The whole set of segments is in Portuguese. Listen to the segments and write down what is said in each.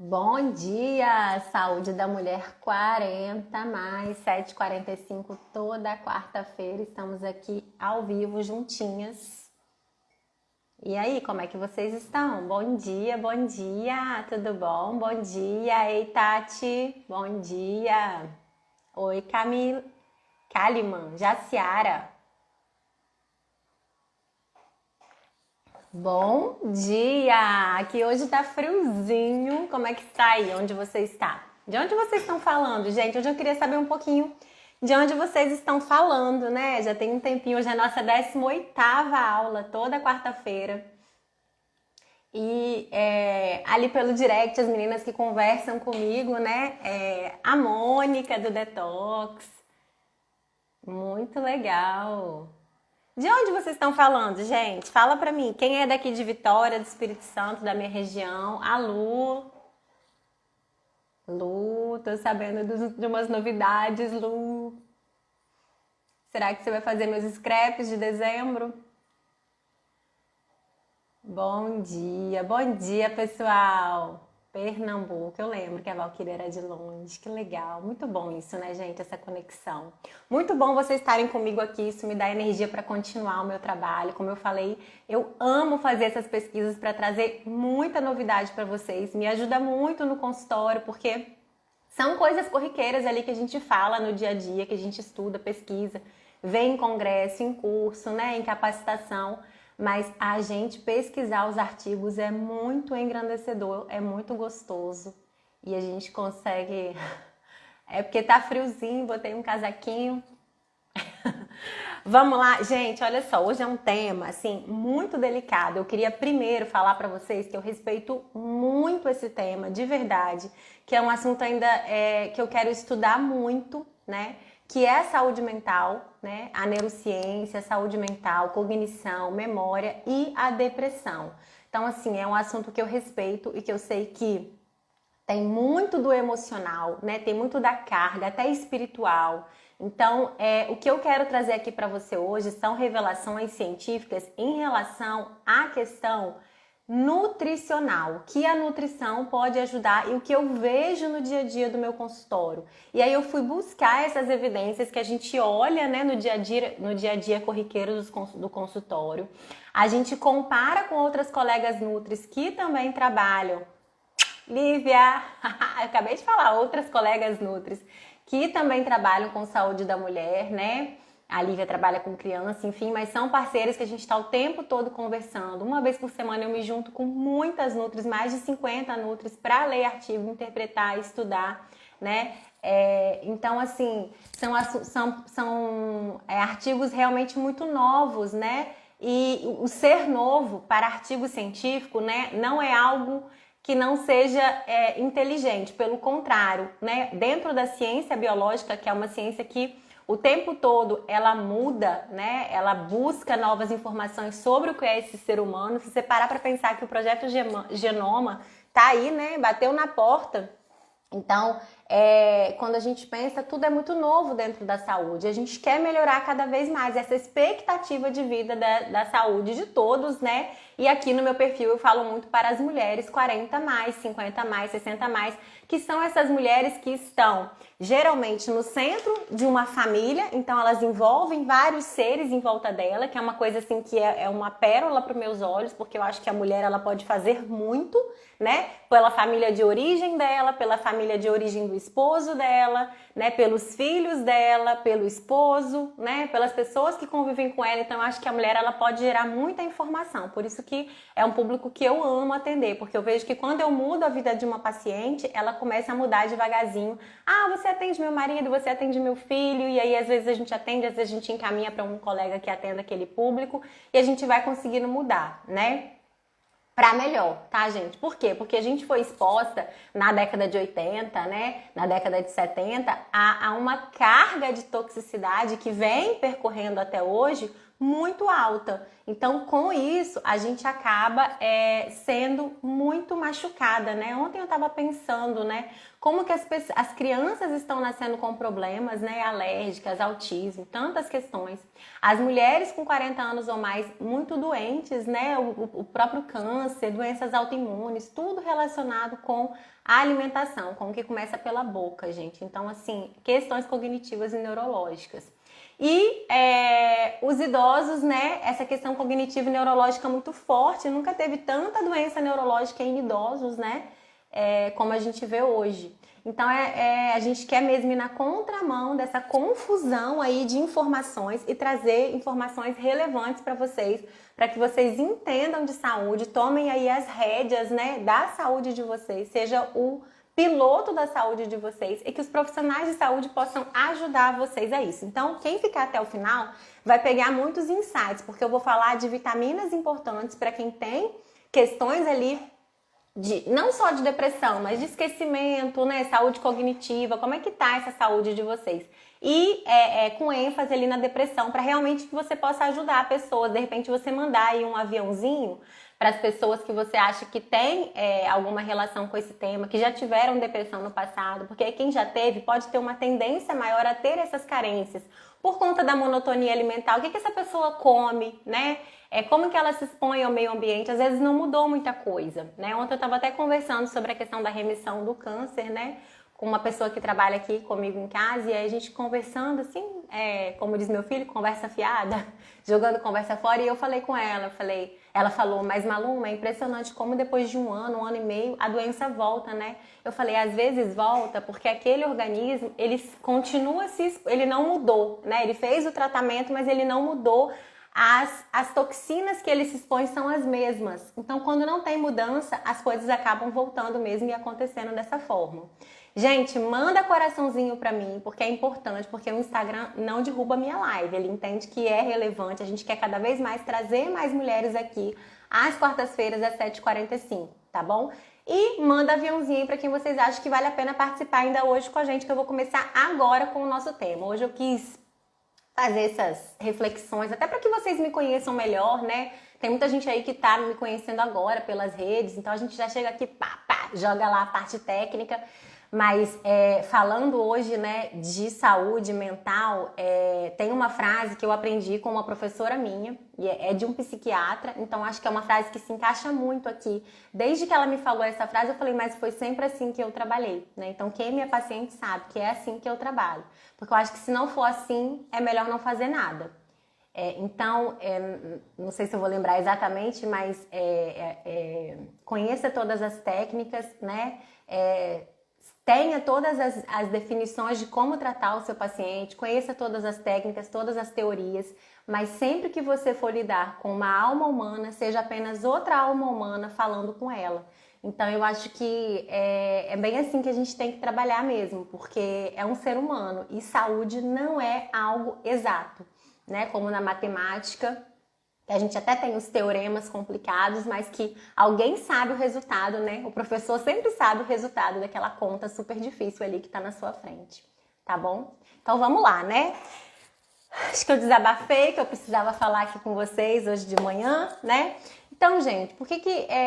Bom dia, saúde da mulher 40 mais 7h45 toda quarta-feira. Estamos aqui ao vivo juntinhas. E aí, como é que vocês estão? Bom dia, tudo bom? Bom dia, ei Tati, bom dia. Oi Camila, Kaliman, Jaciara. Bom dia! Aqui hoje tá friozinho. Como é que está aí? Onde você está? De onde vocês estão falando, gente? Hoje eu queria saber um pouquinho de onde vocês estão falando, né? Já tem um tempinho, hoje é a nossa 18ª aula, toda quarta-feira. E ali pelo direct, as meninas que conversam comigo, né? A Mônica do Detox. Muito legal! De onde vocês estão falando, gente? Fala pra mim. Quem é daqui de Vitória, do Espírito Santo, da minha região? A Lu. Lu, tô sabendo de umas novidades, Lu. Será que você vai fazer meus scraps de dezembro? Bom dia, pessoal. Pernambuco, eu lembro que a Valquíria era de longe, que legal, muito bom isso, né, gente, essa conexão. Muito bom vocês estarem comigo aqui, isso me dá energia para continuar o meu trabalho. Como eu falei, eu amo fazer essas pesquisas para trazer muita novidade para vocês, me ajuda muito no consultório, porque são coisas corriqueiras ali que a gente fala no dia a dia, que a gente estuda, pesquisa, vê em congresso, em curso, né, em capacitação. Mas a gente pesquisar os artigos é muito engrandecedor, é muito gostoso. E a gente consegue... É porque tá friozinho, botei um casaquinho. Vamos lá, gente, olha só, hoje é um tema, assim, muito delicado. Eu queria primeiro falar para vocês que eu respeito muito esse tema, de verdade, que é um assunto ainda que eu quero estudar muito, né? Que é a saúde mental, né? A neurociência, a saúde mental, cognição, memória e a depressão. Então, assim, é um assunto que eu respeito e que eu sei que tem muito do emocional, né? Tem muito da carga, até espiritual. Então, o que eu quero trazer aqui para você hoje são revelações científicas em relação à questão nutricional, que a nutrição pode ajudar e o que eu vejo no dia a dia do meu consultório. E aí eu fui buscar essas evidências que a gente olha, né, no dia a dia corriqueiro do consultório. A gente compara com outras colegas nutris que também trabalham. Lívia, eu acabei de falar, outras colegas nutris que também trabalham com saúde da mulher, né? A Lívia trabalha com criança, enfim, mas são parceiros que a gente está o tempo todo conversando. Uma vez por semana eu me junto com muitas nutris, mais de 50 nutris, para ler artigo, interpretar, estudar, né? Então, assim, são artigos realmente muito novos, né? E o ser novo para artigo científico, né, não é algo que não seja inteligente, pelo contrário, né? Dentro da ciência biológica, que é uma ciência que o tempo todo ela muda, né? Ela busca novas informações sobre o que é esse ser humano. Se você parar para pensar que o projeto Genoma tá aí, né? Bateu na porta. Então, quando a gente pensa, tudo é muito novo dentro da saúde. A gente quer melhorar cada vez mais essa expectativa de vida da saúde de todos, né? E aqui no meu perfil eu falo muito para as mulheres 40 mais, 50 mais, 60 mais, que são essas mulheres que estão geralmente no centro de uma família, então elas envolvem vários seres em volta dela, que é uma coisa assim que é uma pérola para os meus olhos, porque eu acho que a mulher ela pode fazer muito, né? Pela família de origem dela, pela família de origem do esposo dela, né? Pelos filhos dela, pelo esposo, né? Pelas pessoas que convivem com ela. Então eu acho que a mulher ela pode gerar muita informação. Por isso que é um público que eu amo atender, porque eu vejo que quando eu mudo a vida de uma paciente, ela começa a mudar devagarzinho. Ah, você atende meu marido, você atende meu filho, e aí às vezes a gente atende, às vezes a gente encaminha para um colega que atenda aquele público e a gente vai conseguindo mudar, né? Para melhor, tá, gente? Por quê? Porque a gente foi exposta na década de 80, né? Na década de 70, a uma carga de toxicidade que vem percorrendo até hoje muito alta. Então, com isso, a gente acaba sendo muito machucada, né? Ontem eu estava pensando, né? Como que as crianças estão nascendo com problemas, né? Alérgicas, autismo, tantas questões. As mulheres com 40 anos ou mais, muito doentes, né? O próprio câncer, doenças autoimunes, tudo relacionado com a alimentação, com o que começa pela boca, gente. Então, assim, questões cognitivas e neurológicas. E os idosos, né? Essa questão cognitiva e neurológica muito forte. Nunca teve tanta doença neurológica em idosos, né? Como a gente vê hoje. Então, a gente quer mesmo ir na contramão dessa confusão aí de informações e trazer informações relevantes para que vocês entendam de saúde, tomem aí as rédeas, né, da saúde de vocês, seja o piloto da saúde de vocês e que os profissionais de saúde possam ajudar vocês a isso. Então, quem ficar até o final vai pegar muitos insights, porque eu vou falar de vitaminas importantes para quem tem questões ali não só de depressão, mas de esquecimento, né? Saúde cognitiva, como é que tá essa saúde de vocês? E com ênfase ali na depressão, para realmente que você possa ajudar pessoas. De repente você mandar aí um aviãozinho para as pessoas que você acha que tem alguma relação com esse tema, que já tiveram depressão no passado, porque quem já teve pode ter uma tendência maior a ter essas carências por conta da monotonia alimentar. O que essa pessoa come, né? Como que ela se expõe ao meio ambiente, às vezes não mudou muita coisa, né? Ontem eu estava até conversando sobre a questão da remissão do câncer, né? Com uma pessoa que trabalha aqui comigo em casa, e aí a gente conversando assim, como diz meu filho, conversa fiada, jogando conversa fora, e eu falei com ela, ela falou, mas Maluma, é impressionante como depois de um ano e meio, a doença volta, né? Eu falei, às vezes volta porque aquele organismo, ele continua ele não mudou, né? Ele fez o tratamento, mas ele não mudou. As toxinas que ele se expõe são as mesmas. Então, quando não tem mudança, as coisas acabam voltando mesmo e acontecendo dessa forma. Gente, manda coraçãozinho pra mim, porque é importante, porque o Instagram não derruba a minha live. Ele entende que é relevante. A gente quer cada vez mais trazer mais mulheres aqui às quartas-feiras, às 7h45, tá bom? E manda aviãozinho pra quem vocês acham que vale a pena participar ainda hoje com a gente, que eu vou começar agora com o nosso tema. Hoje eu quis fazer essas reflexões, até para que vocês me conheçam melhor, né? Tem muita gente aí que tá me conhecendo agora pelas redes, então a gente já chega aqui, joga lá a parte técnica. Mas falando hoje, né, de saúde mental, tem uma frase que eu aprendi com uma professora minha, e é de um psiquiatra, então acho que é uma frase que se encaixa muito aqui. Desde que ela me falou essa frase, eu falei, mas foi sempre assim que eu trabalhei, né? Então quem é minha paciente sabe que é assim que eu trabalho. Porque eu acho que se não for assim, é melhor não fazer nada. Então, não sei se eu vou lembrar exatamente, mas conheça todas as técnicas, né? Tenha todas as definições de como tratar o seu paciente, conheça todas as técnicas, todas as teorias, mas sempre que você for lidar com uma alma humana, seja apenas outra alma humana falando com ela. Então eu acho que é bem assim que a gente tem que trabalhar mesmo, porque é um ser humano e saúde não é algo exato, né? Como na matemática, a gente até tem os teoremas complicados, mas que alguém sabe o resultado, né? O professor sempre sabe o resultado daquela conta super difícil ali que tá na sua frente, tá bom? Então vamos lá, né? Acho que eu desabafei, que eu precisava falar aqui com vocês hoje de manhã, né? Então, gente, por que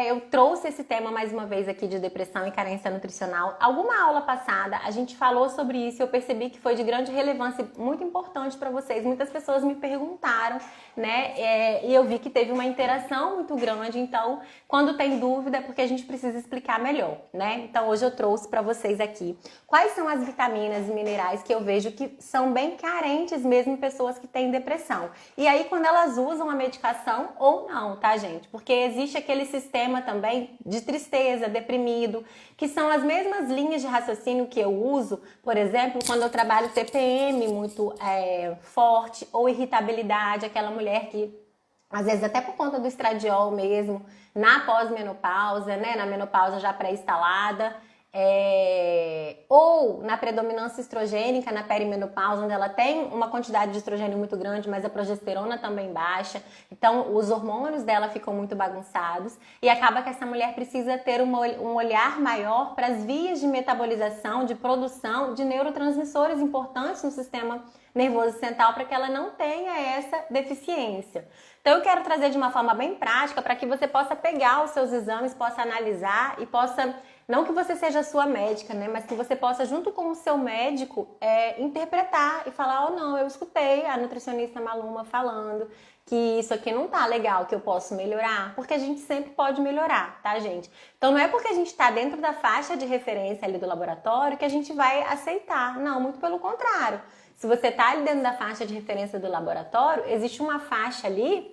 eu trouxe esse tema mais uma vez aqui de depressão e carência nutricional? Alguma aula passada a gente falou sobre isso e eu percebi que foi de grande relevância e muito importante para vocês. Muitas pessoas me perguntaram, né? E eu vi que teve uma interação muito grande. Então, quando tem dúvida, é porque a gente precisa explicar melhor, né? Então, hoje eu trouxe para vocês aqui quais são as vitaminas e minerais que eu vejo que são bem carentes mesmo em pessoas que têm depressão. E aí, quando elas usam a medicação ou não, tá, gente? Porque existe aquele sistema também de tristeza, deprimido, que são as mesmas linhas de raciocínio que eu uso, por exemplo, quando eu trabalho TPM muito forte ou irritabilidade, aquela mulher que, às vezes até por conta do estradiol mesmo, na pós-menopausa, né, na menopausa já pré-instalada, ou na predominância estrogênica, na perimenopausa, onde ela tem uma quantidade de estrogênio muito grande, mas a progesterona também baixa, então os hormônios dela ficam muito bagunçados e acaba que essa mulher precisa ter um olhar maior para as vias de metabolização, de produção de neurotransmissores importantes no sistema nervoso central para que ela não tenha essa deficiência. Então eu quero trazer de uma forma bem prática para que você possa pegar os seus exames, possa analisar e possa, não que você seja a sua médica, né, mas que você possa junto com o seu médico interpretar e falar, oh não, eu escutei a nutricionista Maluma falando que isso aqui não tá legal, que eu posso melhorar, porque a gente sempre pode melhorar, tá, gente? Então não é porque a gente tá dentro da faixa de referência ali do laboratório que a gente vai aceitar, não, muito pelo contrário. Se você tá ali dentro da faixa de referência do laboratório, existe uma faixa ali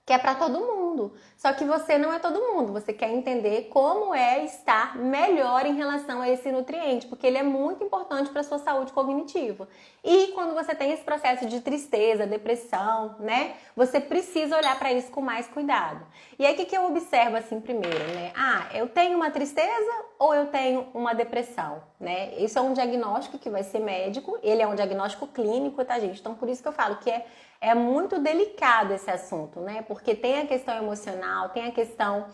que é para todo mundo. Só que você não é todo mundo. Você quer entender como é estar melhor em relação a esse nutriente, porque ele é muito importante para a sua saúde cognitiva. E quando você tem esse processo de tristeza, depressão, né? Você precisa olhar para isso com mais cuidado. E aí o que eu observo assim primeiro, né? Eu tenho uma tristeza ou eu tenho uma depressão, né? Isso é um diagnóstico que vai ser médico, ele é um diagnóstico clínico, tá, gente? Então por isso que eu falo que é muito delicado esse assunto, né? Porque tem a questão emocional, tem a questão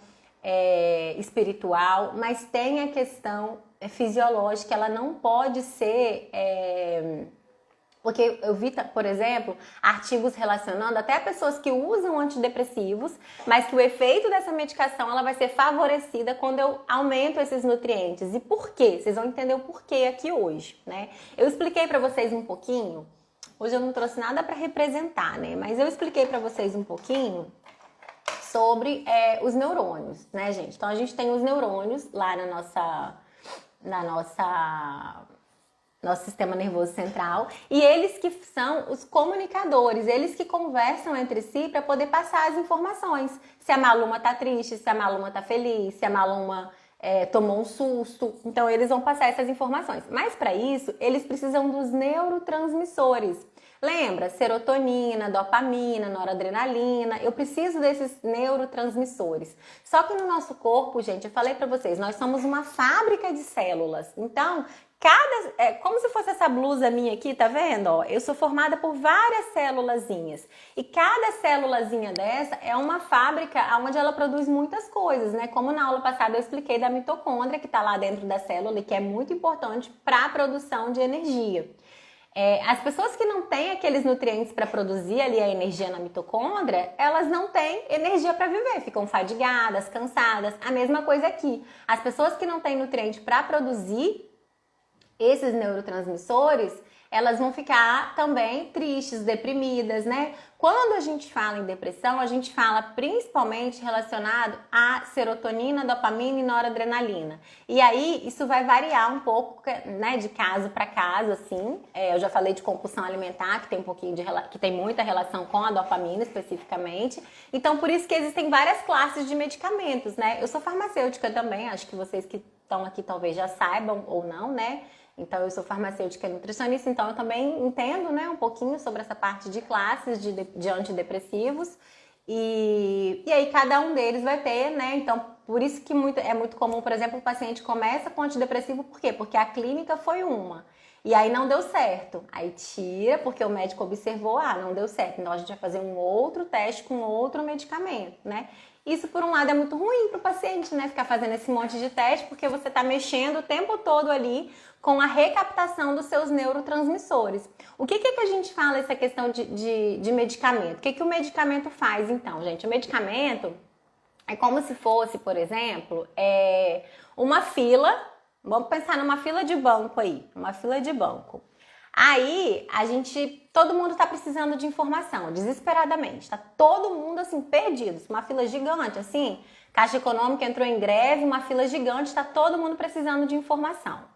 espiritual, mas tem a questão fisiológica. Ela não pode ser... Porque eu vi, por exemplo, artigos relacionando até pessoas que usam antidepressivos, mas que o efeito dessa medicação ela vai ser favorecida quando eu aumento esses nutrientes. E por quê? Vocês vão entender o porquê aqui hoje, né? Eu expliquei para vocês um pouquinho. Hoje eu não trouxe nada para representar, né? Mas eu expliquei para vocês um pouquinho sobre os neurônios, né, gente? Então a gente tem os neurônios lá nosso sistema nervoso central e eles que são os comunicadores, eles que conversam entre si para poder passar as informações. Se a Maluma tá triste, se a Maluma tá feliz, se a Maluma tomou um susto, então eles vão passar essas informações. Mas para isso, eles precisam dos neurotransmissores. Lembra? Serotonina, dopamina, noradrenalina. Eu preciso desses neurotransmissores. Só que no nosso corpo, gente, eu falei para vocês, nós somos uma fábrica de células. Então, como se fosse essa blusa minha aqui, tá vendo? Ó, eu sou formada por várias célulazinhas. E cada célulazinha dessa é uma fábrica onde ela produz muitas coisas, né? Como na aula passada eu expliquei da mitocôndria, que tá lá dentro da célula e que é muito importante para a produção de energia. As pessoas que não têm aqueles nutrientes para produzir ali a energia na mitocôndria, elas não têm energia para viver, ficam fadigadas, cansadas. A mesma coisa aqui. As pessoas que não têm nutriente para produzir esses neurotransmissores, elas vão ficar também tristes, deprimidas, né? Quando a gente fala em depressão, a gente fala principalmente relacionado a serotonina, dopamina e noradrenalina. E aí, isso vai variar um pouco, né, de caso para caso, assim. Eu já falei de compulsão alimentar, que tem que tem muita relação com a dopamina especificamente. Então, por isso que existem várias classes de medicamentos, né? Eu sou farmacêutica também, acho que vocês que estão aqui talvez já saibam ou não, né? Então, eu sou farmacêutica e nutricionista, então eu também entendo, né, um pouquinho sobre essa parte de classes de antidepressivos. E aí, cada um deles vai ter, né? Então, por isso que é muito comum, por exemplo, o paciente começa com antidepressivo, por quê? Porque a clínica foi uma. E aí não deu certo. Aí tira, porque o médico observou, não deu certo. Então, a gente vai fazer um outro teste com outro medicamento, né? Isso, por um lado, é muito ruim para o paciente, né? Ficar fazendo esse monte de teste, porque você está mexendo o tempo todo ali com a recaptação dos seus neurotransmissores. O que a gente fala essa questão de medicamento? O que o medicamento faz, então, gente? O medicamento é como se fosse, por exemplo, uma fila. Vamos pensar numa fila de banco aí, uma fila de banco. Aí, todo mundo tá precisando de informação, desesperadamente. Tá todo mundo, assim, perdido. Uma fila gigante, assim. Caixa Econômica entrou em greve, uma fila gigante, tá todo mundo precisando de informação.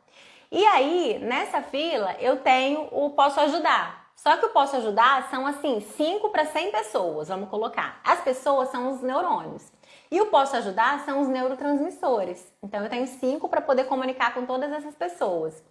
E aí, nessa fila, eu tenho o Posso Ajudar. Só que o Posso Ajudar são, assim, 5 para 100 pessoas, vamos colocar. As pessoas são os neurônios. E o Posso Ajudar são os neurotransmissores. Então, eu tenho 5 para poder comunicar com todas essas pessoas.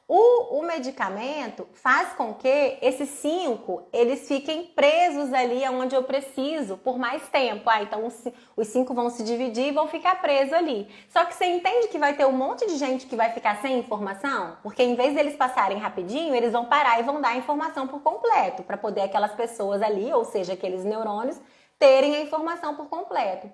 O medicamento faz com que esses 5, eles fiquem presos ali onde eu preciso por mais tempo. Então os 5 vão se dividir e vão ficar presos ali. Só que você entende que vai ter um monte de gente que vai ficar sem informação? Porque em vez deles passarem rapidinho, eles vão parar e vão dar a informação por completo, para poder aquelas pessoas ali, ou seja, aqueles neurônios, terem a informação por completo.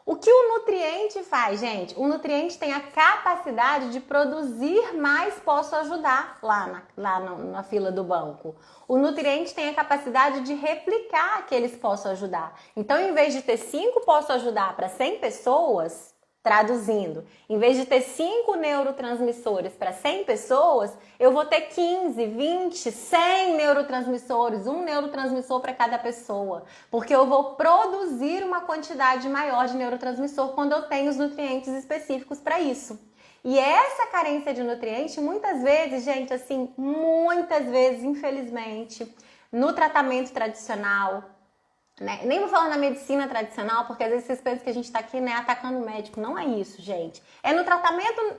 O que o nutriente faz, gente? O nutriente tem a capacidade de produzir mais posso ajudar lá na fila do banco. O nutriente tem a capacidade de replicar aqueles posso ajudar. Então, em vez de ter 5 posso ajudar para 100 pessoas, traduzindo, em vez de ter 5 neurotransmissores para 100 pessoas, eu vou ter 15, 20, 100 neurotransmissores, um neurotransmissor para cada pessoa, porque eu vou produzir uma quantidade maior de neurotransmissor quando eu tenho os nutrientes específicos para isso. E essa carência de nutriente, muitas vezes, gente, assim, muitas vezes, infelizmente, no tratamento tradicional, né? Nem vou falar na medicina tradicional, porque às vezes vocês pensam que a gente está aqui, né, atacando o médico. Não é isso, gente. É no tratamento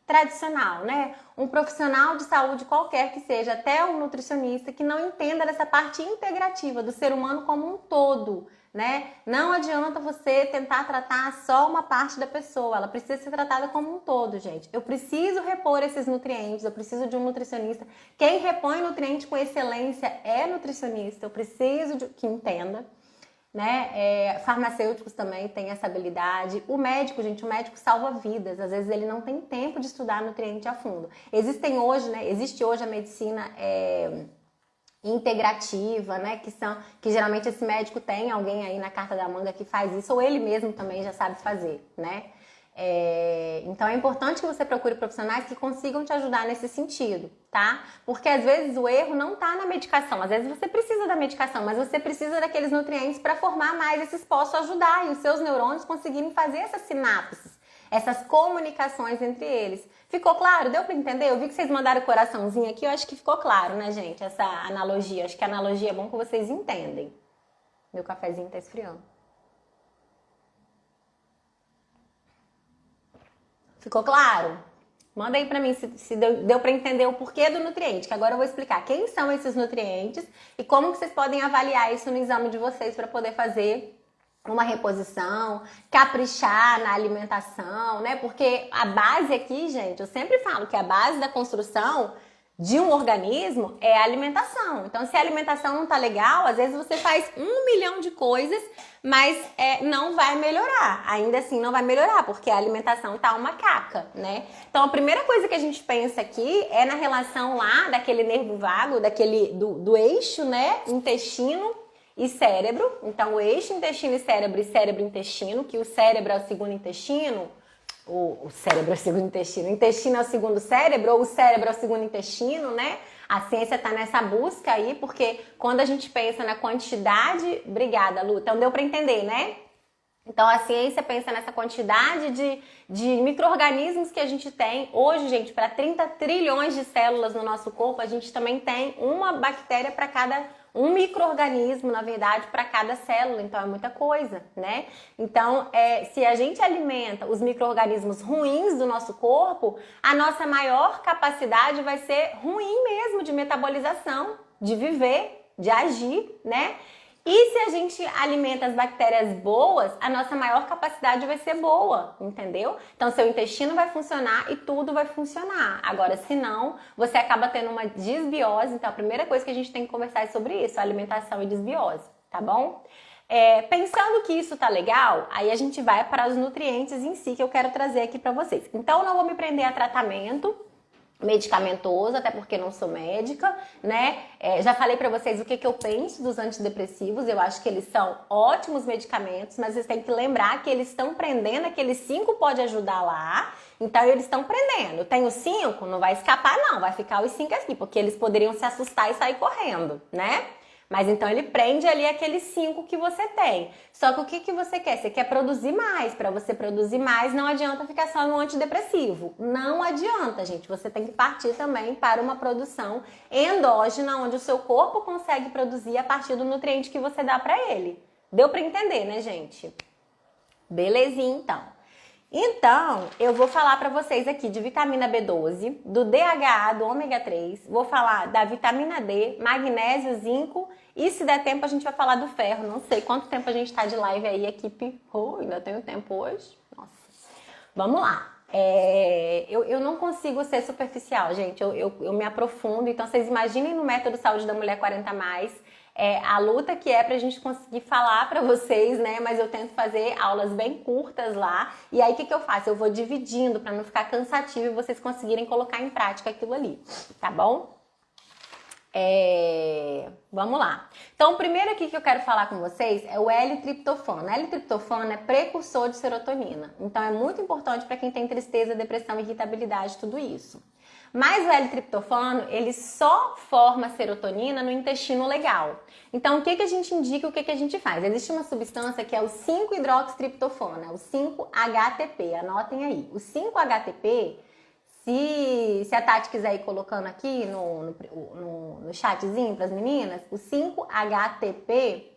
tradicional, né? Um profissional de saúde qualquer que seja, até um nutricionista, que não entenda dessa parte integrativa do ser humano como um todo, né? Não adianta você tentar tratar só uma parte da pessoa, ela precisa ser tratada como um todo, gente. Eu preciso repor esses nutrientes, eu preciso de um nutricionista. Quem repõe nutriente com excelência é nutricionista, eu preciso que entenda. Né? Farmacêuticos também têm essa habilidade. O médico, gente, o médico salva vidas. Às vezes ele não tem tempo de estudar nutriente a fundo. Existe hoje a medicina integrativa, né? Que geralmente esse médico tem alguém aí na carta da manga que faz isso, ou ele mesmo também já sabe fazer, né? Então é importante que você procure profissionais que consigam te ajudar nesse sentido, tá? Porque às vezes o erro não tá na medicação, às vezes você precisa da medicação, mas você precisa daqueles nutrientes para formar mais esses posso ajudar e os seus neurônios conseguirem fazer essas sinapses, essas comunicações entre eles. Ficou claro? Deu para entender? Eu vi que vocês mandaram o coraçãozinho aqui, eu acho que ficou claro, né, gente? Essa analogia, acho que a analogia é bom que vocês entendem. Meu cafezinho tá esfriando. Ficou claro? Manda aí pra mim se deu pra entender o porquê do nutriente, que agora eu vou explicar quem são esses nutrientes e como que vocês podem avaliar isso no exame de vocês para poder fazer uma reposição, caprichar na alimentação, né? Porque a base aqui, gente, eu sempre falo que a base da construção de um organismo é a alimentação. Então, se a alimentação não tá legal, às vezes você faz 1 milhão de coisas, mas não vai melhorar. Ainda assim, não vai melhorar, porque a alimentação tá uma caca, né? Então, a primeira coisa que a gente pensa aqui é na relação lá daquele nervo vago, do eixo, né? Intestino e cérebro. Então, o eixo intestino e cérebro-intestino, que o cérebro é o segundo intestino. O cérebro é o segundo intestino, o intestino é o segundo cérebro, ou o cérebro é o segundo intestino, né? A ciência tá nessa busca aí, porque quando a gente pensa na quantidade... Obrigada, Lu. Então deu para entender, né? Então a ciência pensa nessa quantidade de micro-organismos que a gente tem. Hoje, gente, para 30 trilhões de células no nosso corpo, a gente também tem uma bactéria para um micro-organismo, na verdade, para cada célula. Então é muita coisa, né? Então, se a gente alimenta os micro-organismos ruins do nosso corpo, a nossa maior capacidade vai ser ruim mesmo de metabolização, de viver, de agir, né? E se a gente alimenta as bactérias boas, a nossa maior capacidade vai ser boa, entendeu? Então, seu intestino vai funcionar e tudo vai funcionar. Agora, se não, você acaba tendo uma desbiose. Então, a primeira coisa que a gente tem que conversar é sobre isso, alimentação e desbiose, tá bom? Pensando que isso tá legal, aí a gente vai para os nutrientes em si que eu quero trazer aqui para vocês. Então, eu não vou me prender a tratamento medicamentoso, até porque não sou médica, né? Já falei pra vocês o que eu penso dos antidepressivos. Eu acho que eles são ótimos medicamentos, mas vocês têm que lembrar que eles estão prendendo aqueles 5 pode ajudar lá. Então eles estão prendendo. Tem os 5, não vai escapar não, vai ficar os 5 aqui, porque eles poderiam se assustar e sair correndo, né? Mas então ele prende ali aqueles 5 que você tem. Só que o que você quer? Você quer produzir mais. Para você produzir mais, não adianta ficar só no antidepressivo. Não adianta, gente. Você tem que partir também para uma produção endógena, onde o seu corpo consegue produzir a partir do nutriente que você dá para ele. Deu para entender, né, gente? Belezinha, então. Então, eu vou falar para vocês aqui de vitamina B12, do DHA, do ômega 3, vou falar da vitamina D, magnésio, zinco e se der tempo a gente vai falar do ferro. Não sei quanto tempo a gente tá de live aí, equipe. Ainda tenho tempo hoje. Nossa. Vamos lá. Eu não consigo ser superficial, gente. Eu me aprofundo. Então, vocês imaginem no método Saúde da Mulher 40+, a luta que é pra gente conseguir falar pra vocês, né? Mas eu tento fazer aulas bem curtas lá. E aí, o que eu faço? Eu vou dividindo pra não ficar cansativo e vocês conseguirem colocar em prática aquilo ali, tá bom? Vamos lá. Então, o primeiro aqui que eu quero falar com vocês é o L-triptofano. L-triptofano é precursor de serotonina. Então, é muito importante para quem tem tristeza, depressão, irritabilidade, tudo isso. Mas o L-triptofano, ele só forma serotonina no intestino legal. Então, o que a gente indica e o que a gente faz? Existe uma substância que é o 5-hidroxitriptofano, é o 5-HTP. Anotem aí. O 5-HTP... Se a Tati quiser ir colocando aqui no chatzinho para as meninas, o 5-HTP,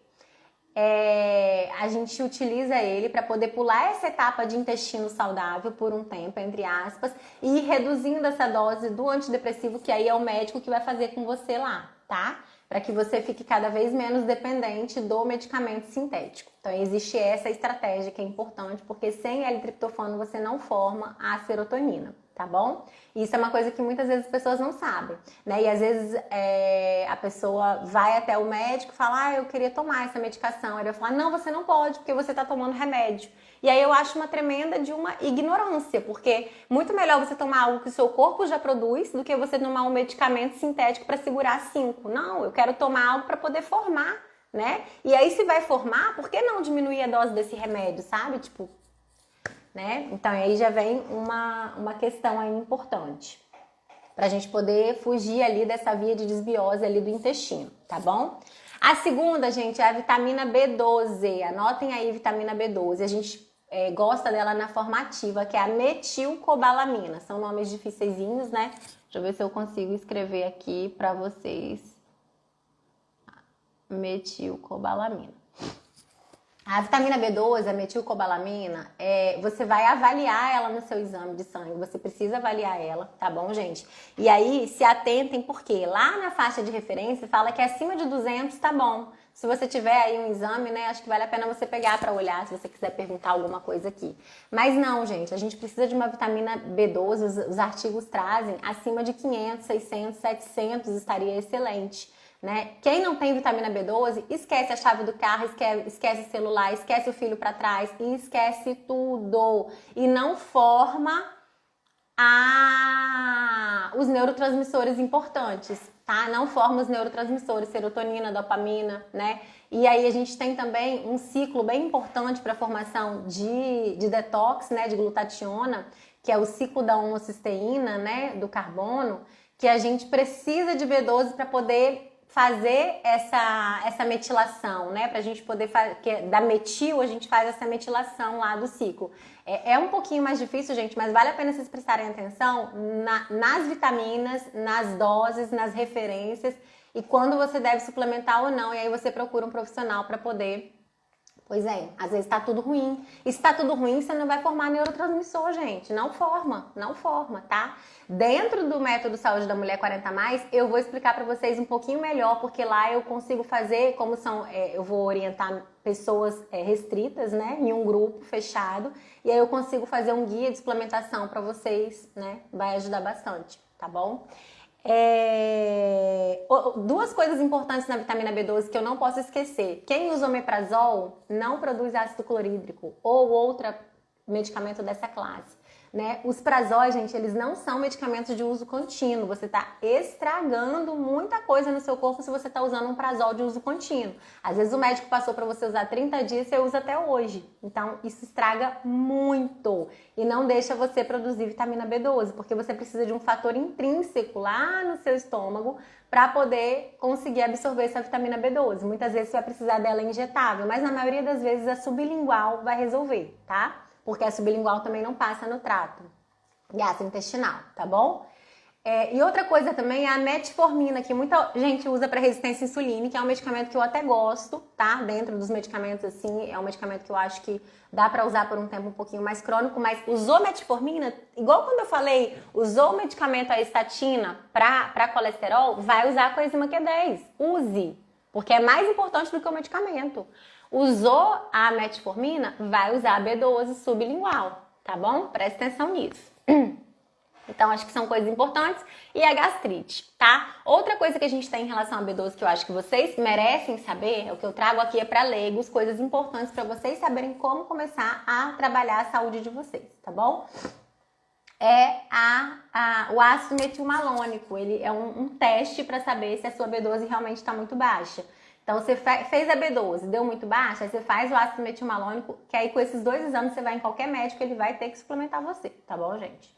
a gente utiliza ele para poder pular essa etapa de intestino saudável por um tempo, entre aspas, e ir reduzindo essa dose do antidepressivo, que aí é o médico que vai fazer com você lá, tá? Para que você fique cada vez menos dependente do medicamento sintético. Então, existe essa estratégia que é importante, porque sem L-triptofano você não forma a serotonina. Tá bom? Isso é uma coisa que muitas vezes as pessoas não sabem, né? E às vezes a pessoa vai até o médico e fala, eu queria tomar essa medicação. Ele vai falar, não, você não pode, porque você tá tomando remédio. E aí eu acho uma tremenda de uma ignorância, porque muito melhor você tomar algo que o seu corpo já produz do que você tomar um medicamento sintético para segurar 5. Não, eu quero tomar algo para poder formar, né? E aí se vai formar, por que não diminuir a dose desse remédio, sabe? Tipo... né? Então aí já vem uma questão aí importante para a gente poder fugir ali dessa via de desbiose ali do intestino, tá bom? A segunda, gente, é a vitamina B12. Anotem aí vitamina B12. A gente gosta dela na forma ativa, que é a metilcobalamina. São nomes dificeizinhos, né? Deixa eu ver se eu consigo escrever aqui para vocês. Metilcobalamina. A vitamina B12, a metilcobalamina, você vai avaliar ela no seu exame de sangue, você precisa avaliar ela, tá bom, gente? E aí, se atentem, porque lá na faixa de referência fala que acima de 200 tá bom. Se você tiver aí um exame, né, acho que vale a pena você pegar para olhar, se você quiser perguntar alguma coisa aqui. Mas não, gente, a gente precisa de uma vitamina B12, os artigos trazem, acima de 500, 600, 700 estaria excelente. Né? Quem não tem vitamina B12, esquece a chave do carro, esquece o celular, esquece o filho para trás e esquece tudo. E não forma os neurotransmissores importantes, tá? Não forma os neurotransmissores, serotonina, dopamina, né? E aí a gente tem também um ciclo bem importante para a formação de detox, né? De glutationa, que é o ciclo da homocisteína, né? Do carbono, que a gente precisa de B12 para poder fazer essa metilação, né? Pra gente poder fazer, da metil a gente faz essa metilação lá do ciclo. É um pouquinho mais difícil, gente, mas vale a pena vocês prestarem atenção nas vitaminas, nas doses, nas referências e quando você deve suplementar ou não. E aí você procura um profissional para poder... Pois é, às vezes tá tudo ruim. E se tá tudo ruim, você não vai formar neurotransmissor, gente. Não forma, tá? Dentro do método Saúde da Mulher 40+, eu vou explicar pra vocês um pouquinho melhor, porque lá eu consigo fazer, como são, eu vou orientar pessoas restritas, né, em um grupo fechado, e aí eu consigo fazer um guia de suplementação pra vocês, né? Vai ajudar bastante, tá bom? Duas coisas importantes na vitamina B12 que eu não posso esquecer. Quem usa omeprazol não produz ácido clorídrico ou outro medicamento dessa classe, né? Os prazóis, gente, eles não são medicamentos de uso contínuo. Você está estragando muita coisa no seu corpo se você está usando um prazol de uso contínuo. Às vezes o médico passou para você usar 30 dias e você usa até hoje. Então, isso estraga muito e não deixa você produzir vitamina B12, porque você precisa de um fator intrínseco lá no seu estômago para poder conseguir absorver essa vitamina B12. Muitas vezes você vai precisar dela injetável, mas na maioria das vezes a sublingual vai resolver, tá? Porque a sublingual também não passa no trato gastrointestinal, tá bom? E outra coisa também é a metformina, que muita gente usa para resistência insulínica, é um medicamento que eu até gosto, tá? Dentro dos medicamentos, assim, é um medicamento que eu acho que dá para usar por um tempo um pouquinho mais crônico, mas usou metformina, igual quando eu falei, usou o medicamento, a estatina, para colesterol, vai usar a coenzima Q10. Use, porque é mais importante do que o medicamento. Usou a metformina, vai usar a B12 sublingual, tá bom? Presta atenção nisso. Então, acho que são coisas importantes. E a gastrite, tá? Outra coisa que a gente tem em relação à B12 que eu acho que vocês merecem saber, o que eu trago aqui é para leigos, coisas importantes para vocês saberem como começar a trabalhar a saúde de vocês, tá bom? É o ácido metilmalônico. Ele é um teste para saber se a sua B12 realmente está muito baixa. Então, você fez a B12, deu muito baixa, aí você faz o ácido metilmalônico, que aí com esses 2 exames você vai em qualquer médico, ele vai ter que suplementar você, tá bom, gente?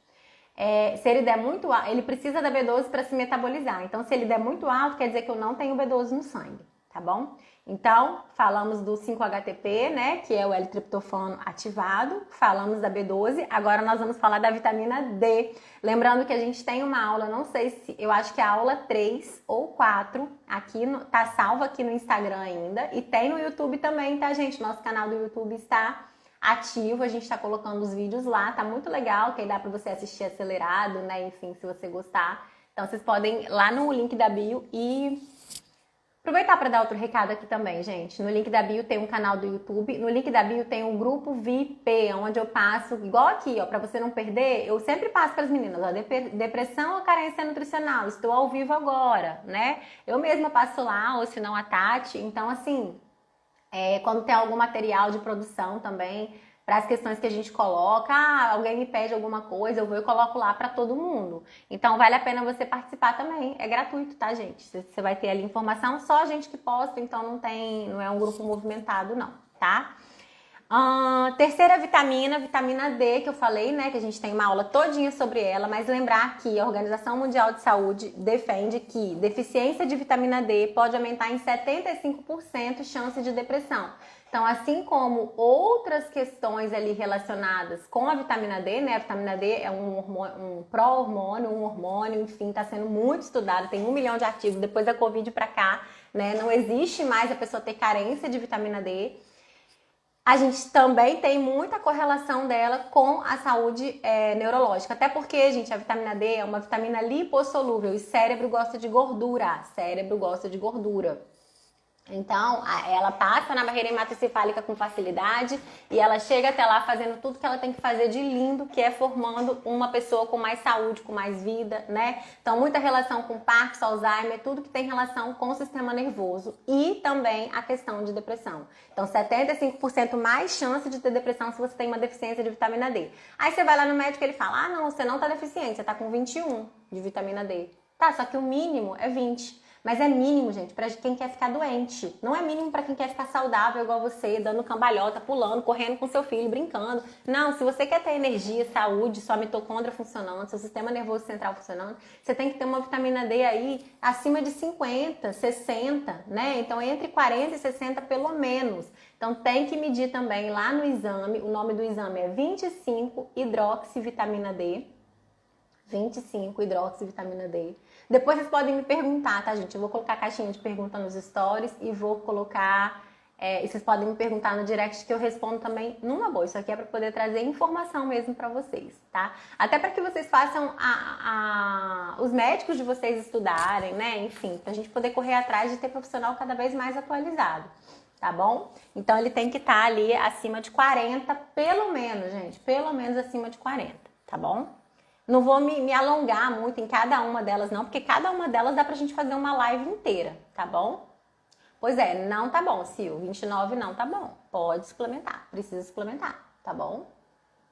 Se ele der muito alto, ele precisa da B12 para se metabolizar. Então, se ele der muito alto, quer dizer que eu não tenho B12 no sangue, tá bom? Então, falamos do 5-HTP, né, que é o L-triptofano ativado. Falamos da B12. Agora nós vamos falar da vitamina D. Lembrando que a gente tem uma aula, não sei se, eu acho que é a aula 3 ou 4, aqui tá salva aqui no Instagram ainda. E tem no YouTube também, tá, gente? Nosso canal do YouTube está ativo, a gente tá colocando os vídeos lá, tá muito legal, que aí dá pra você assistir acelerado, né, enfim, se você gostar. Então, vocês podem ir lá no link da bio e aproveitar para dar outro recado aqui também, gente. No link da bio tem um canal do YouTube, no link da bio tem um grupo VIP, onde eu passo, igual aqui, ó, pra você não perder, eu sempre passo para as meninas, ó, depressão ou carência nutricional, estou ao vivo agora, né? Eu mesma passo lá, ou se não a Tati, então, assim, quando tem algum material de produção também, para as questões que a gente coloca, alguém me pede alguma coisa, eu vou e coloco lá para todo mundo. Então, vale a pena você participar também. É gratuito, tá, gente? Você vai ter ali informação, só a gente que posta, então não é um grupo movimentado, não, tá? Terceira vitamina D, que eu falei, né, que a gente tem uma aula todinha sobre ela, mas lembrar que a Organização Mundial de Saúde defende que deficiência de vitamina D pode aumentar em 75% chance de depressão. Então, assim como outras questões ali relacionadas com a vitamina D, né, a vitamina D é um pró-hormônio, um hormônio, enfim, está sendo muito estudado, tem 1 milhão de artigos depois da Covid para cá, né, não existe mais a pessoa ter carência de vitamina D. A gente também tem muita correlação dela com a saúde neurológica. Até porque, gente, a vitamina D é uma vitamina lipossolúvel e cérebro gosta de gordura. Cérebro gosta de gordura. Então, ela passa na barreira hematocefálica com facilidade e ela chega até lá fazendo tudo que ela tem que fazer de lindo, que é formando uma pessoa com mais saúde, com mais vida, né? Então, muita relação com Parkinson, Alzheimer, tudo que tem relação com o sistema nervoso e também a questão de depressão. Então, 75% mais chance de ter depressão se você tem uma deficiência de vitamina D. Aí você vai lá no médico e ele fala, não, você não tá deficiente, você tá com 21 de vitamina D. Tá, só que o mínimo é 20. Mas é mínimo, gente, pra quem quer ficar doente. Não é mínimo pra quem quer ficar saudável igual você, dando cambalhota, pulando, correndo com seu filho, brincando. Não, se você quer ter energia, saúde, sua mitocôndria funcionando, seu sistema nervoso central funcionando, você tem que ter uma vitamina D aí acima de 50, 60, né? Então, entre 40 e 60 pelo menos. Então, tem que medir também lá no exame. O nome do exame é 25-hidroxivitamina D. 25-hidroxivitamina D. Depois vocês podem me perguntar, tá, gente? Eu vou colocar a caixinha de pergunta nos stories e vou colocar... e vocês podem me perguntar no direct que eu respondo também numa boa. Isso aqui é para poder trazer informação mesmo para vocês, tá? Até para que vocês façam os médicos de vocês estudarem, né? Enfim, pra gente poder correr atrás de ter profissional cada vez mais atualizado, tá bom? Então, ele tem que estar ali acima de 40, pelo menos, gente. Pelo menos acima de 40, tá bom? Não vou me alongar muito em cada uma delas, não, porque cada uma delas dá pra gente fazer uma live inteira, tá bom? Pois é, não tá bom, Sil. 29 não tá bom. Pode suplementar, precisa suplementar, tá bom?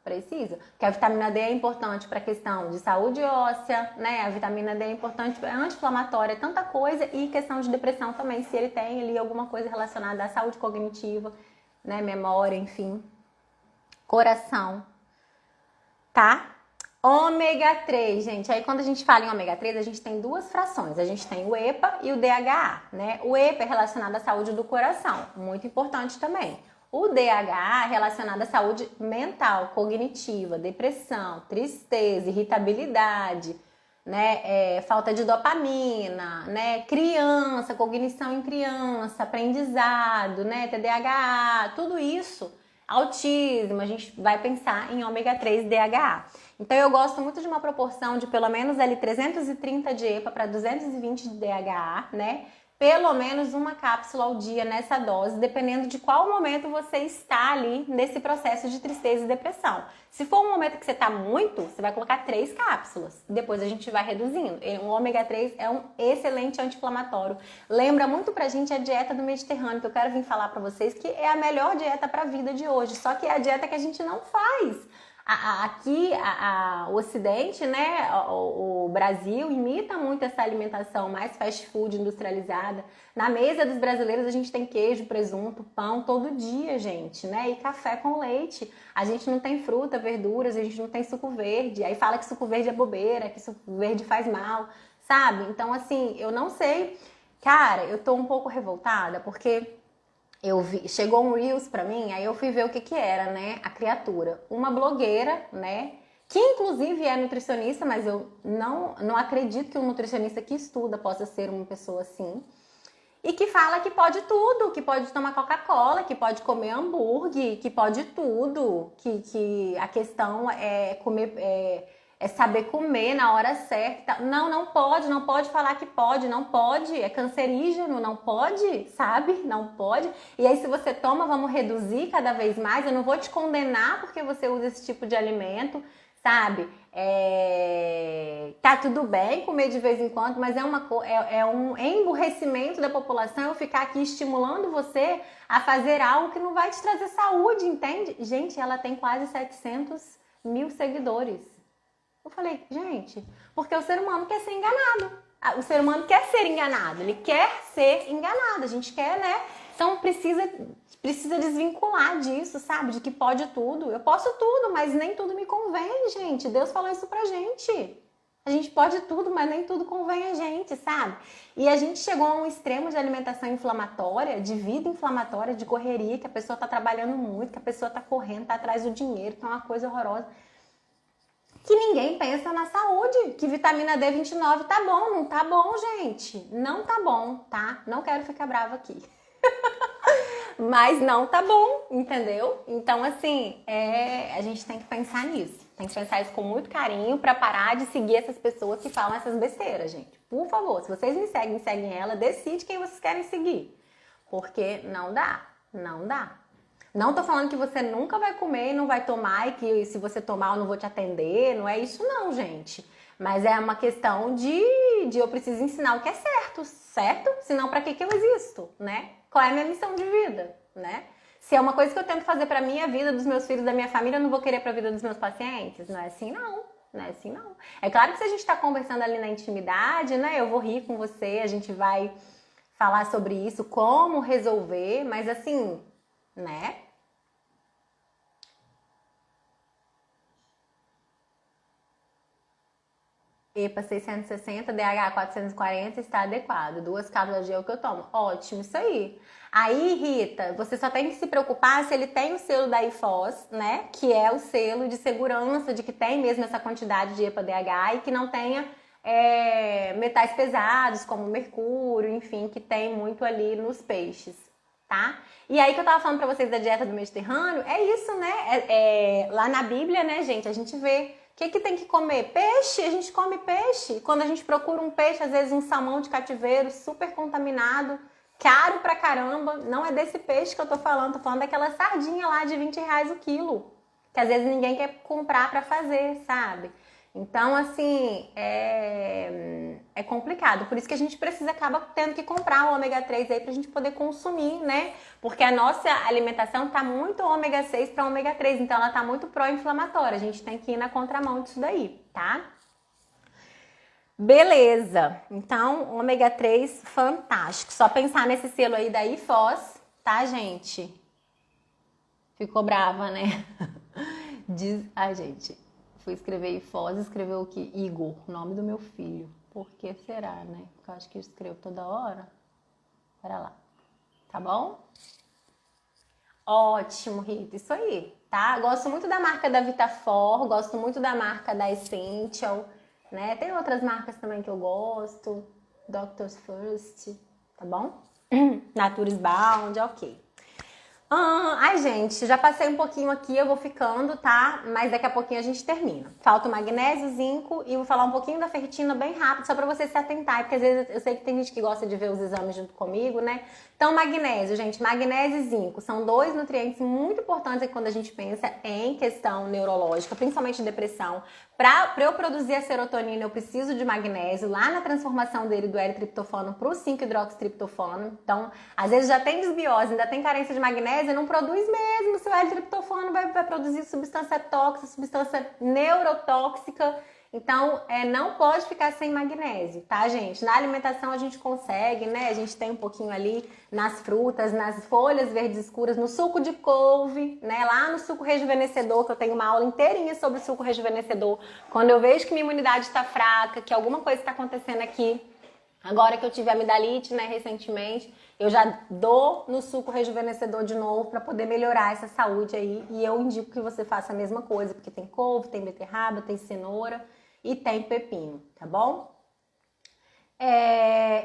Precisa. Porque a vitamina D é importante para questão de saúde óssea, né? A vitamina D é importante, é anti-inflamatória, tanta coisa, e questão de depressão também, se ele tem ali alguma coisa relacionada à saúde cognitiva, né? Memória, enfim. Coração, tá? Ômega 3, gente. Aí quando a gente fala em ômega 3, a gente tem duas frações. A gente tem o EPA e o DHA, né? O EPA é relacionado à saúde do coração, muito importante também. O DHA é relacionado à saúde mental, cognitiva, depressão, tristeza, irritabilidade. né? Falta de dopamina, né? Criança, cognição em criança, aprendizado, né? TDAH, tudo isso, autismo, a gente vai pensar em ômega 3 DHA. Então eu gosto muito de uma proporção de pelo menos ali 330 de EPA para 220 de DHA, né? Pelo menos uma cápsula ao dia nessa dose, dependendo de qual momento você está ali nesse processo de tristeza e depressão. Se for um momento que você está muito, você vai colocar 3 cápsulas. Depois a gente vai reduzindo. O ômega 3 é um excelente anti-inflamatório. Lembra muito pra gente a dieta do Mediterrâneo, que eu quero vir falar pra vocês, que é a melhor dieta pra vida de hoje. Só que é a dieta que a gente não faz. Aqui, o Ocidente, né, o Brasil imita muito essa alimentação mais fast food, industrializada. Na mesa dos brasileiros a gente tem queijo, presunto, pão todo dia, gente, né? E café com leite. A gente não tem fruta, verduras, a gente não tem suco verde. Aí fala que suco verde é bobeira, que suco verde faz mal, sabe? Então, assim, eu não sei. Cara, eu tô um pouco revoltada porque chegou um Reels pra mim, aí eu fui ver o que era, né, a criatura. Uma blogueira, né, que inclusive é nutricionista, mas eu não acredito que um nutricionista que estuda possa ser uma pessoa assim. E que fala que pode tudo, que pode tomar Coca-Cola, que pode comer hambúrguer, que pode tudo, que a questão é comer... É saber comer na hora certa. Não pode falar que pode, não pode. É cancerígeno, não pode, sabe? Não pode. E aí se você toma, vamos reduzir cada vez mais. Eu não vou te condenar porque você usa esse tipo de alimento, sabe? Tá tudo bem comer de vez em quando, mas é um emburrecimento da população eu ficar aqui estimulando você a fazer algo que não vai te trazer saúde, entende? Gente, ela tem quase 700 mil seguidores. Eu falei, gente, porque o ser humano quer ser enganado. O ser humano quer ser enganado, ele quer ser enganado. A gente quer, né? Então precisa desvincular disso, sabe? De que pode tudo. Eu posso tudo, mas nem tudo me convém, gente. Deus falou isso pra gente. A gente pode tudo, mas nem tudo convém a gente, sabe? E a gente chegou a um extremo de alimentação inflamatória, de vida inflamatória, de correria, que a pessoa tá trabalhando muito, que a pessoa tá correndo, tá atrás do dinheiro, que é uma coisa horrorosa. Que ninguém pensa na saúde, que vitamina D29 tá bom, não tá bom, gente. Não tá bom, tá? Não quero ficar brava aqui. Mas não tá bom, entendeu? Então, assim, a gente tem que pensar nisso. Tem que pensar isso com muito carinho pra parar de seguir essas pessoas que falam essas besteiras, gente. Por favor, se vocês me seguem, seguem ela, decide quem vocês querem seguir. Porque não dá, não dá. Não tô falando que você nunca vai comer e não vai tomar e que se você tomar eu não vou te atender. Não é isso não, gente. Mas é uma questão de eu preciso ensinar o que é certo, certo? Senão pra que eu existo, né? Qual é a minha missão de vida, né? Se é uma coisa que eu tento fazer pra minha vida, dos meus filhos, da minha família, eu não vou querer pra vida dos meus pacientes? Não é assim não. Não é assim não. É claro que se a gente tá conversando ali na intimidade, né? Eu vou rir com você, a gente vai falar sobre isso, como resolver, mas assim, né? EPA 660, DH 440 está adequado. 2 cápsulas de gel que eu tomo. Ótimo, isso aí. Aí, Rita, você só tem que se preocupar se ele tem o selo da IFOS, né? Que é o selo de segurança de que tem mesmo essa quantidade de EPA DH e que não tenha metais pesados como mercúrio, enfim, que tem muito ali nos peixes, tá? E aí que eu tava falando pra vocês da dieta do Mediterrâneo, é isso, né? Lá na Bíblia, né, gente, a gente vê o que tem que comer? Peixe, a gente come peixe. Quando a gente procura um peixe, às vezes um salmão de cativeiro super contaminado, caro pra caramba. Não é desse peixe que eu tô falando daquela sardinha lá de R$ 20 o quilo. Que às vezes ninguém quer comprar pra fazer, sabe? Então, assim, é complicado. Por isso que a gente acaba tendo que comprar o ômega 3 aí pra gente poder consumir, né? Porque a nossa alimentação tá muito ômega 6 para ômega 3, então ela tá muito pró-inflamatória. A gente tem que ir na contramão disso daí, tá? Beleza. Então, ômega 3, fantástico. Só pensar nesse selo aí da IFOS, tá, gente? Ficou brava, né? Ai, gente... Fui escrever IFOS, escreveu o que? Igor, nome do meu filho. Por que será, né? Porque eu acho que eu escrevo toda hora. Pera lá. Tá bom? Ótimo, Rita. Isso aí, tá? Gosto muito da marca da Vitafor, gosto muito da marca da Essential. né? Tem outras marcas também que eu gosto, Doctor's First, tá bom? Nature's Bound, ok. Ai, gente, já passei um pouquinho aqui, eu vou ficando, tá? Mas daqui a pouquinho a gente termina. Falta o magnésio, o zinco e vou falar um pouquinho da ferritina bem rápido, só pra você se atentar, porque às vezes eu sei que tem gente que gosta de ver os exames junto comigo, né? Então, magnésio, gente, magnésio e zinco são dois nutrientes muito importantes quando a gente pensa em questão neurológica, principalmente depressão. Para eu produzir a serotonina, eu preciso de magnésio lá na transformação dele do L-triptofano para o 5-hidroxitriptofano. Então, às vezes já tem desbiose, ainda tem carência de magnésio, não produz mesmo. Seu L-triptofano vai produzir substância tóxica, substância neurotóxica. Então, não pode ficar sem magnésio, tá, gente? Na alimentação a gente consegue, né? A gente tem um pouquinho ali nas frutas, nas folhas verdes escuras, no suco de couve, né? Lá no suco rejuvenescedor, que eu tenho uma aula inteirinha sobre o suco rejuvenescedor. Quando eu vejo que minha imunidade está fraca, que alguma coisa está acontecendo aqui, agora que eu tive amidalite, né, recentemente, eu já dou no suco rejuvenescedor de novo para poder melhorar essa saúde aí. E eu indico que você faça a mesma coisa, porque tem couve, tem beterraba, tem cenoura e tem pepino, tá bom?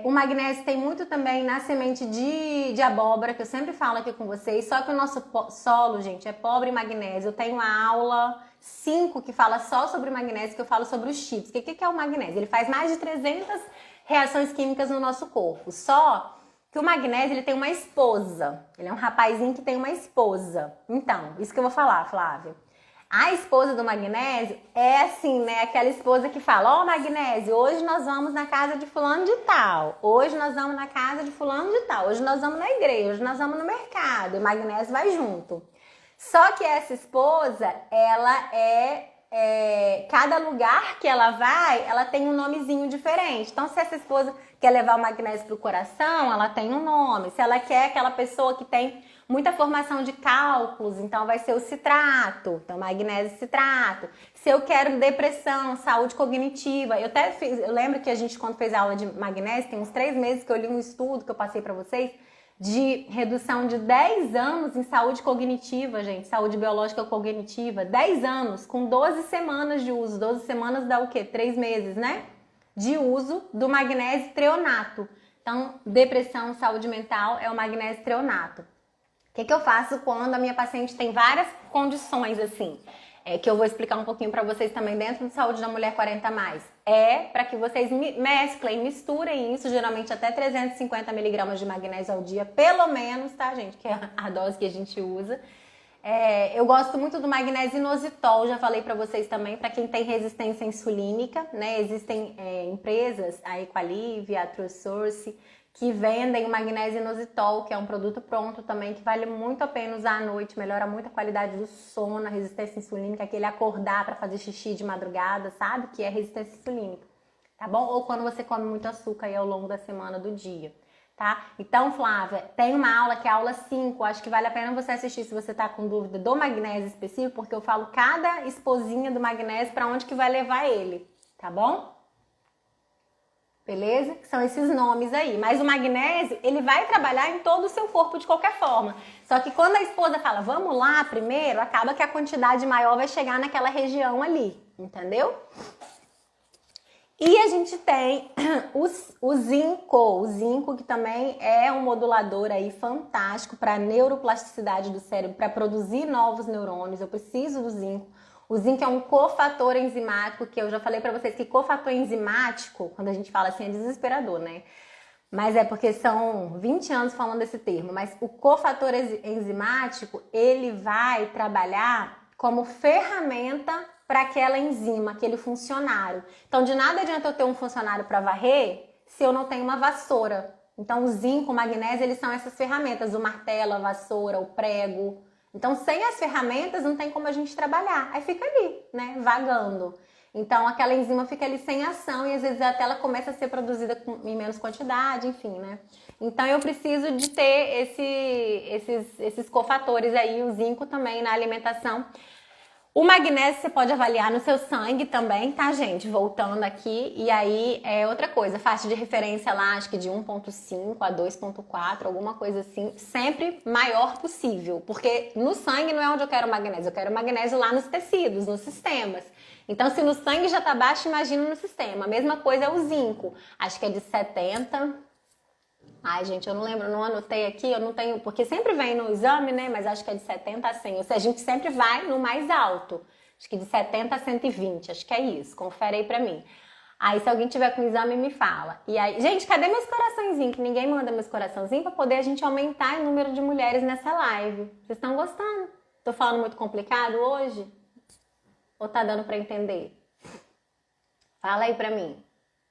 O magnésio tem muito também na semente de abóbora, que eu sempre falo aqui com vocês, só que o nosso solo, gente, é pobre em magnésio. Eu tenho uma aula 5 que fala só sobre magnésio, que eu falo sobre os chips. O que é o magnésio? Ele faz mais de 300 reações químicas no nosso corpo, só que o magnésio ele tem uma esposa, ele é um rapazinho que tem uma esposa. Então, isso que eu vou falar, Flávia. A esposa do magnésio é assim, né? Aquela esposa que fala, ó, magnésio, hoje nós vamos na casa de fulano de tal. Hoje nós vamos na casa de fulano de tal. Hoje nós vamos na igreja, hoje nós vamos no mercado. E o magnésio vai junto. Só que essa esposa, ela cada lugar que ela vai, ela tem um nomezinho diferente. Então, se essa esposa quer levar o magnésio pro coração, ela tem um nome. Se ela quer aquela pessoa que tem muita formação de cálculos, então vai ser o citrato, então magnésio citrato. Se eu quero depressão, saúde cognitiva, eu lembro que a gente quando fez a aula de magnésio, tem uns 3 meses que eu li um estudo que eu passei para vocês, de redução de 10 anos em saúde cognitiva, gente, saúde biológica cognitiva, 10 anos, com 12 semanas de uso, 12 semanas dá o quê? 3 meses, né? De uso do magnésio treonato. Então, depressão, saúde mental é o magnésio treonato. O que eu faço quando a minha paciente tem várias condições assim? Que eu vou explicar um pouquinho para vocês também dentro do Saúde da Mulher 40+. Para que vocês mesclem, misturem isso, geralmente até 350 miligramas de magnésio ao dia, pelo menos, tá, gente? Que é a dose que a gente usa. Eu gosto muito do magnésio inositol, já falei para vocês também, para quem tem resistência insulínica, né? Existem empresas, a Equalive, a True Source, que vendem o magnésio inositol, que é um produto pronto também, que vale muito a pena usar à noite, melhora muito a qualidade do sono, a resistência insulínica, aquele acordar para fazer xixi de madrugada, sabe? Que é resistência insulínica, tá bom? Ou quando você come muito açúcar aí ao longo da semana, do dia, tá? Então, Flávia, tem uma aula que é a aula 5, acho que vale a pena você assistir se você tá com dúvida do magnésio específico, porque eu falo cada esposinha do magnésio para onde que vai levar ele, tá bom? Beleza? Que são esses nomes aí. Mas o magnésio, ele vai trabalhar em todo o seu corpo de qualquer forma. Só que quando a esposa fala, vamos lá primeiro, acaba que a quantidade maior vai chegar naquela região ali. Entendeu? E a gente tem o zinco que também é um modulador aí fantástico para a neuroplasticidade do cérebro, para produzir novos neurônios. Eu preciso do zinco. O zinco é um cofator enzimático, que eu já falei para vocês que cofator enzimático, quando a gente fala assim, é desesperador, né? Mas é porque são 20 anos falando desse termo. Mas o cofator enzimático, ele vai trabalhar como ferramenta para aquela enzima, aquele funcionário. Então, de nada adianta eu ter um funcionário para varrer se eu não tenho uma vassoura. Então, o zinco, o magnésio, eles são essas ferramentas, o martelo, a vassoura, o prego. Então, sem as ferramentas, não tem como a gente trabalhar. Aí fica ali, né, vagando. Então, aquela enzima fica ali sem ação e às vezes até ela começa a ser produzida em menos quantidade, enfim, né? Então, eu preciso de ter esses cofatores aí, o zinco também na alimentação. O magnésio você pode avaliar no seu sangue também, tá, gente? Voltando aqui. E aí, outra coisa, faixa de referência lá, acho que de 1,5 a 2,4, alguma coisa assim, sempre maior possível. Porque no sangue não é onde eu quero magnésio, eu quero magnésio lá nos tecidos, nos sistemas. Então, se no sangue já tá baixo, imagina no sistema. A mesma coisa é o zinco. Acho que é de 70. Ai, gente, eu não lembro, não anotei aqui, eu não tenho, porque sempre vem no exame, né? Mas acho que é de 70 a 100. Ou seja, a gente sempre vai no mais alto. Acho que de 70 a 120, acho que é isso. Confere aí pra mim. Aí, se alguém tiver com exame, me fala. E aí, gente, cadê meus coraçõezinhos? Que ninguém manda meus coraçãozinhos pra poder a gente aumentar o número de mulheres nessa live. Vocês estão gostando? Tô falando muito complicado hoje? Ou tá dando pra entender? Fala aí pra mim.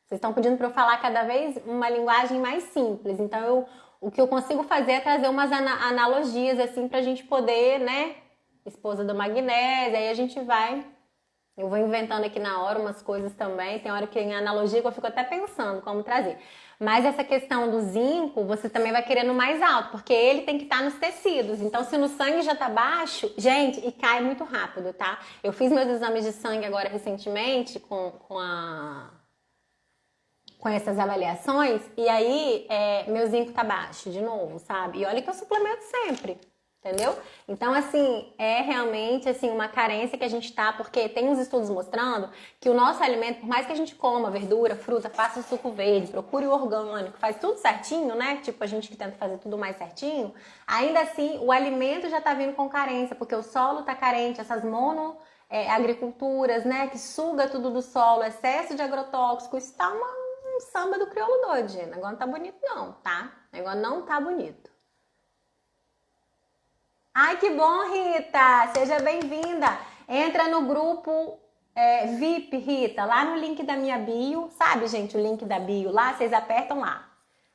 Vocês estão pedindo para eu falar cada vez uma linguagem mais simples. Então, o que eu consigo fazer é trazer umas analogias, assim, pra gente poder, né? Esposa do magnésio, aí a gente vai... Eu vou inventando aqui na hora umas coisas também. Tem hora que em analogia eu fico até pensando como trazer. Mas essa questão do zinco, você também vai querendo mais alto, porque ele tem que estar nos tecidos. Então, se no sangue já tá baixo, gente, e cai muito rápido, tá? Eu fiz meus exames de sangue agora recentemente com essas avaliações, e aí meu zinco tá baixo de novo, sabe? E olha que eu suplemento sempre, entendeu? Então, assim, é realmente assim, uma carência que a gente tá, porque tem uns estudos mostrando que o nosso alimento, por mais que a gente coma verdura, fruta, faça o suco verde, procure o orgânico, faz tudo certinho, né? Tipo, a gente que tenta fazer tudo mais certinho, ainda assim, o alimento já tá vindo com carência, porque o solo tá carente, essas agriculturas, né, que suga tudo do solo, excesso de agrotóxico, isso tá um samba do crioulo doido, gente. O negócio não tá bonito não, tá? O negócio não tá bonito. Ai, que bom, Rita! Seja bem-vinda! Entra no grupo VIP, Rita, lá no link da minha bio. Sabe, gente, o link da bio lá, vocês apertam lá.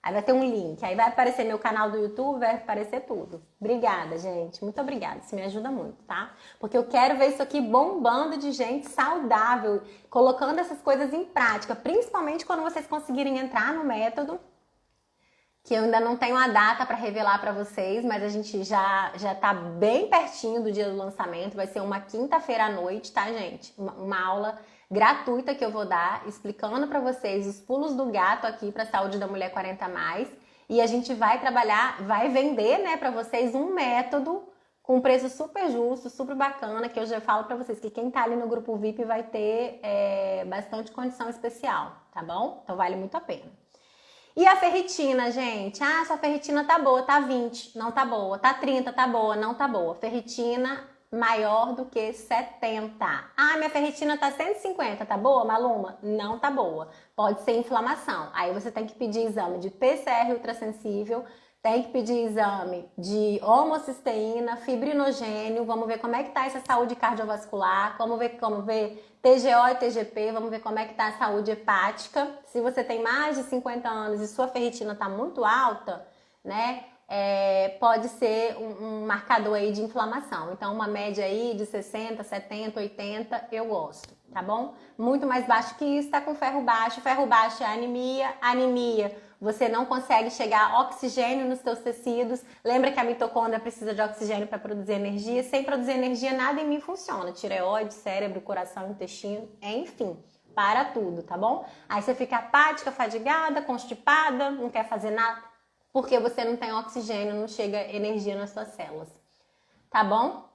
Aí vai ter um link, aí vai aparecer meu canal do YouTube, vai aparecer tudo. Obrigada, gente. Muito obrigada. Isso me ajuda muito, tá? Porque eu quero ver isso aqui bombando de gente saudável, colocando essas coisas em prática, principalmente quando vocês conseguirem entrar no método, que eu ainda não tenho a data para revelar para vocês, mas a gente já tá bem pertinho do dia do lançamento. Vai ser uma quinta-feira à noite, tá, gente? Uma aula gratuita que eu vou dar, explicando para vocês os pulos do gato aqui para a saúde da mulher 40+. E a gente vai trabalhar, vai vender, né, para vocês um método com um preço super justo, super bacana, que eu já falo para vocês que quem tá ali no grupo VIP vai ter bastante condição especial, tá bom? Então vale muito a pena. E a ferritina, gente? Ah, sua ferritina tá boa, tá 20, não tá boa. Tá 30, tá boa, não tá boa. Ferritina maior do que 70. Ah, minha ferritina tá 150, tá boa, Maluma? Não tá boa. Pode ser inflamação. Aí você tem que pedir exame de PCR ultrassensível, tem que pedir exame de homocisteína, fibrinogênio, vamos ver como é que tá essa saúde cardiovascular, vamos ver TGO e TGP, vamos ver como é que tá a saúde hepática. Se você tem mais de 50 anos e sua ferritina tá muito alta, né, pode ser um marcador aí de inflamação. Então, uma média aí de 60, 70, 80, eu gosto, tá bom? Muito mais baixo que isso, tá com ferro baixo é anemia, você não consegue chegar oxigênio nos seus tecidos. Lembra que a mitocôndria precisa de oxigênio para produzir energia? Sem produzir energia, nada em mim funciona. Tireoide, cérebro, coração, intestino, enfim, para tudo, tá bom? Aí você fica apática, fadigada, constipada, não quer fazer nada, porque você não tem oxigênio, não chega energia nas suas células, tá bom?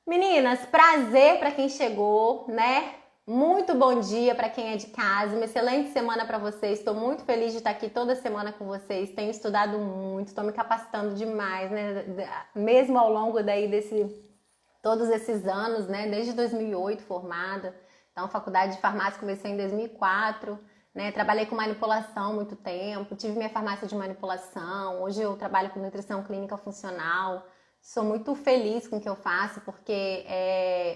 Meninas, prazer para quem chegou, né? Muito bom dia para quem é de casa, uma excelente semana para vocês. Estou muito feliz de estar aqui toda semana com vocês. Tenho estudado muito, estou me capacitando demais, né? Mesmo ao longo daí todos esses anos, né? Desde 2008 formada. Então, a faculdade de farmácia comecei em 2004, né? Trabalhei com manipulação muito tempo, tive minha farmácia de manipulação. Hoje eu trabalho com nutrição clínica funcional. Sou muito feliz com o que eu faço, porque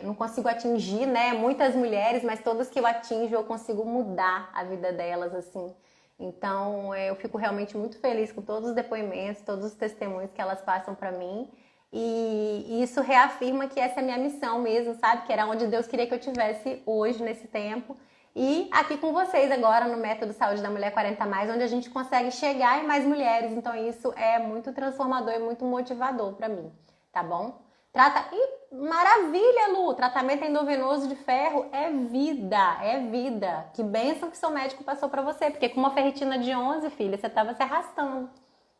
não consigo atingir, né, muitas mulheres, mas todas que eu atinjo eu consigo mudar a vida delas, assim. Então, eu fico realmente muito feliz com todos os depoimentos, todos os testemunhos que elas passam para mim. E isso reafirma que essa é a minha missão mesmo, sabe? Que era onde Deus queria que eu tivesse hoje, nesse tempo. E aqui com vocês agora no Método Saúde da Mulher 40+, onde a gente consegue chegar em mais mulheres. Então isso é muito transformador e muito motivador para mim, tá bom? Maravilha, Lu! Tratamento endovenoso de ferro é vida, é vida. Que bênção que seu médico passou para você, porque com uma ferritina de 11, filha, você tava se arrastando.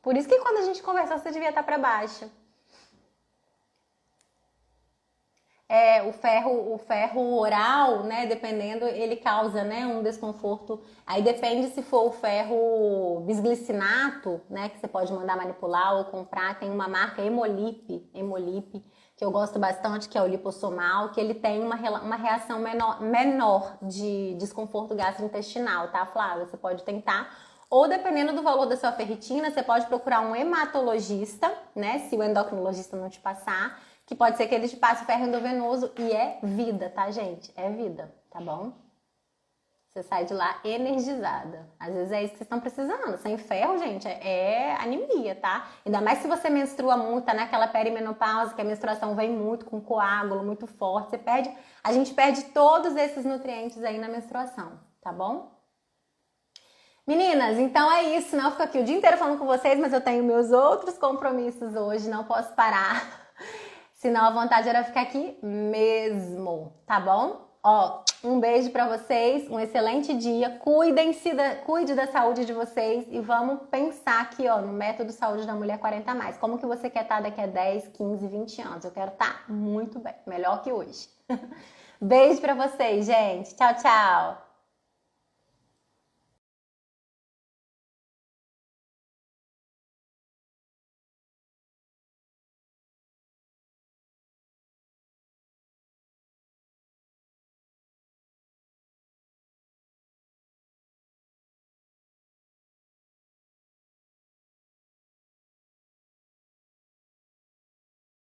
Por isso que quando a gente conversou, você devia estar para baixo. o ferro oral, né, dependendo, ele causa, né, um desconforto. Aí depende se for o ferro bisglicinato, né, que você pode mandar manipular ou comprar. Tem uma marca Hemolip, que eu gosto bastante, que é o lipossomal, que ele tem uma reação menor de desconforto gastrointestinal, tá, Flávia? Você pode tentar. Ou dependendo do valor da sua ferritina, você pode procurar um hematologista, né, se o endocrinologista não te passar, que pode ser que ele te passe ferro endovenoso e é vida, tá, gente? É vida, tá bom? Você sai de lá energizada. Às vezes é isso que vocês estão precisando. Sem ferro, gente, é anemia, tá? Ainda mais se você menstrua muito, tá naquela perimenopausa, que a menstruação vem muito com coágulo, muito forte. A gente perde todos esses nutrientes aí na menstruação, tá bom? Meninas, então é isso. Não fico aqui o dia inteiro falando com vocês, mas eu tenho meus outros compromissos hoje, não posso parar. Senão a vontade era ficar aqui mesmo, tá bom? Ó, um beijo pra vocês, um excelente dia. Cuide da saúde de vocês e vamos pensar aqui, ó, no método Saúde da Mulher 40+. Como que você quer estar daqui a 10, 15, 20 anos? Eu quero estar muito bem, melhor que hoje. Beijo pra vocês, gente. Tchau, tchau.